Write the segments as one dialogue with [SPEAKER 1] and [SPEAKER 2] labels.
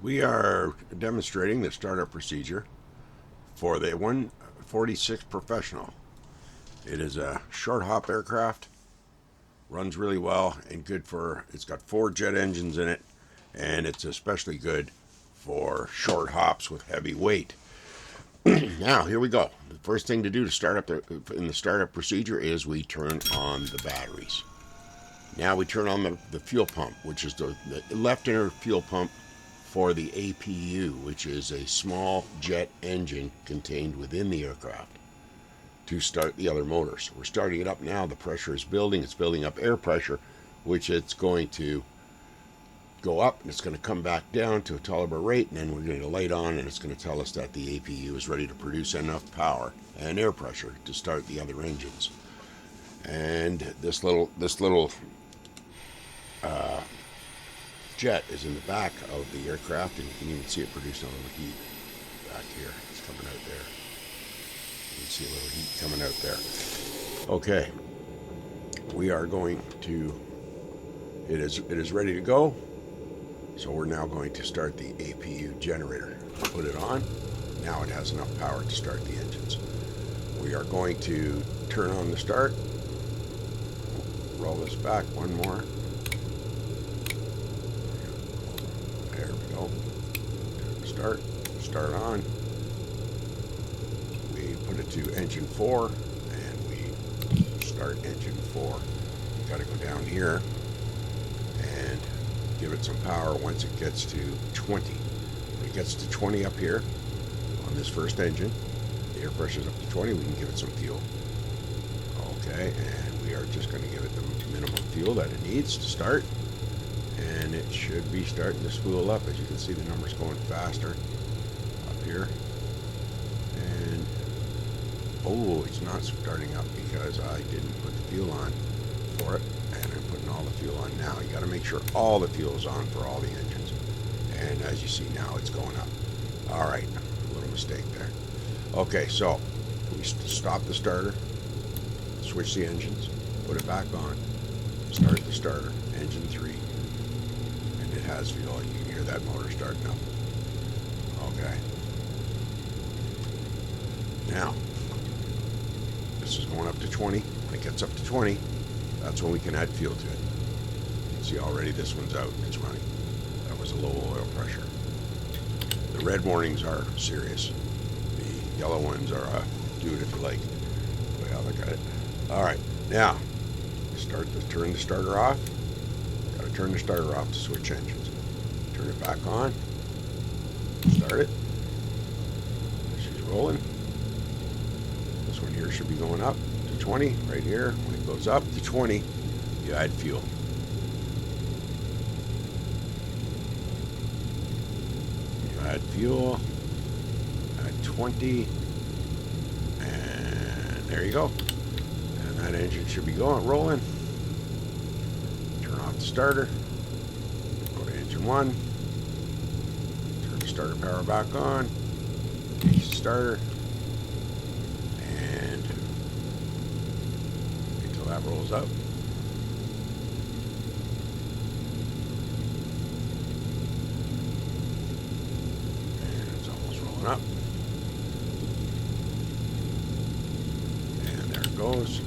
[SPEAKER 1] We are demonstrating the startup procedure for the 146 Professional. It is a short hop aircraft, runs really well and good for, it's got 4 jet engines in it, and it's especially good for short hops with heavy weight. Now, here we go. The first thing to do to start up in the startup procedure is we turn on the batteries. Now we turn on the fuel pump, which is the left inner fuel pump for the APU, which is a small jet engine contained within the aircraft to start the other motors. We're starting it up now. The pressure is building. It's building up air pressure, which it's going to go up and it's going to come back down to a tolerable rate, and then we're going to light on and it's going to tell us that the APU is ready to produce enough power and air pressure to start the other engines. And this little jet is in the back of the aircraft, and you can even see it producing a little heat back here. It's coming out there. You can see a little heat coming out there. Okay, we are going to, it is ready to go. So we're now going to start the APU generator. Put it on. Now it has enough power to start the engines. We are going to turn on the start. Roll this back one more. There we go. Start on. We put it to engine 4 and we start engine 4. Got to go down here and give it some power once it gets to 20. When it gets to 20 up here on this first engine, the air pressure is up to 20, we can give it some fuel. Okay, and we are just going to give it the minimum fuel that it needs to start, and it should be starting to spool up. As you can see, the numbers going faster up here, and oh, it's not starting up because I didn't put the fuel on for it, and I'm putting all the fuel on now. You got to make sure all the fuel is on for all the engines, and as you see now, it's going up. All right, a little mistake there. Okay, so we stop the starter, switch the engines, put it back on, start the starter, engine 3, and it has fuel. You can hear that motor starting up. Okay. Now, this is going up to 20. When it gets up to 20, that's when we can add fuel to it. You can see already this one's out, it's running. That was a low oil pressure. The red warnings are serious. The yellow ones are do it if you like. Well, look at it. All right, now turn the starter off. Got to turn the starter off to switch engines. Turn it back on. Start it. She's rolling. This one here should be going up to 20 right here. When it goes up to 20, you add fuel. You add fuel at 20, and there you go. And that engine should be rolling. Turn off the starter. Go to engine 1. Turn the starter power back on. Engage the starter. And wait until that rolls up. And it's almost rolling up. And there it goes.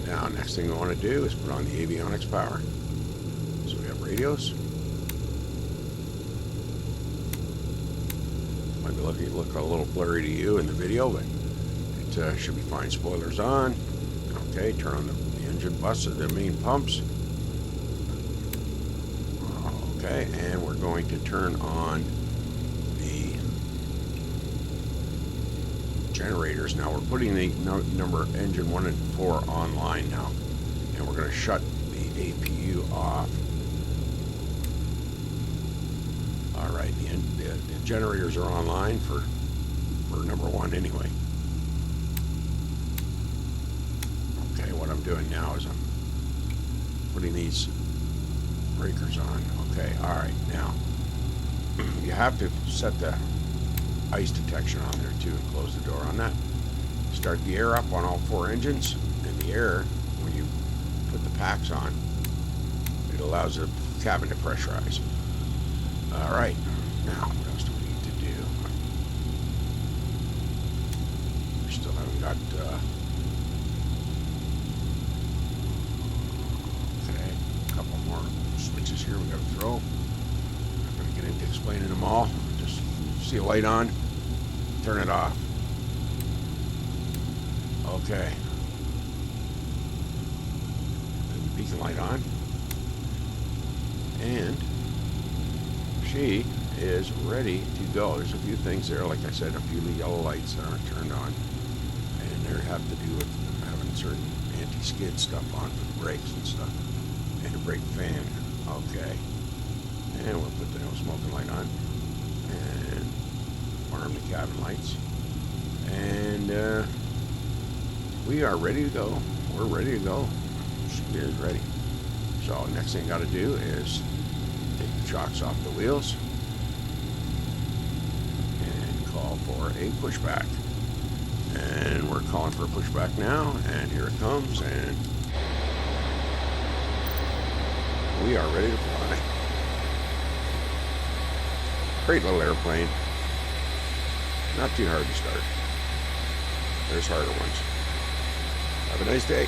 [SPEAKER 1] Now, next thing we want to do is put on the avionics power. So we have radios. Might look a little blurry to you in the video, but it should be fine. Spoilers on. Okay, turn on the engine bus of the main pumps. Okay, and we're going to turn on the generators. Now we're putting the number engine 1 and 4 online now, and we're going to shut the APU off. All right, the generators are online for number 1 anyway. Okay, what I'm doing now is I'm putting these breakers on. Okay, all right, now you have to set the ice detection on there too and close the door on that. Start the air up on all 4 engines, and the air, when you put the packs on, it allows the cabin to pressurize. All right, got okay, a couple more switches here we got to throw. Not going to get into explaining them all. Just see a light on, turn it off. Okay. And beacon light on. And she is ready to go. There's a few things there, like I said, a few yellow lights that aren't turned on. And they have to do with having certain anti-skid stuff on for the brakes and stuff. And a brake fan. Okay. And we'll put the no smoking light on. And arm the cabin lights. And we are ready to go. We're ready to go. She is ready. So next thing I got to do is take the chocks off the wheels and call for a pushback. And we're calling for a pushback now, and here it comes, and we are ready to fly. Great little airplane. Not too hard to start. There's harder ones. Have a nice day.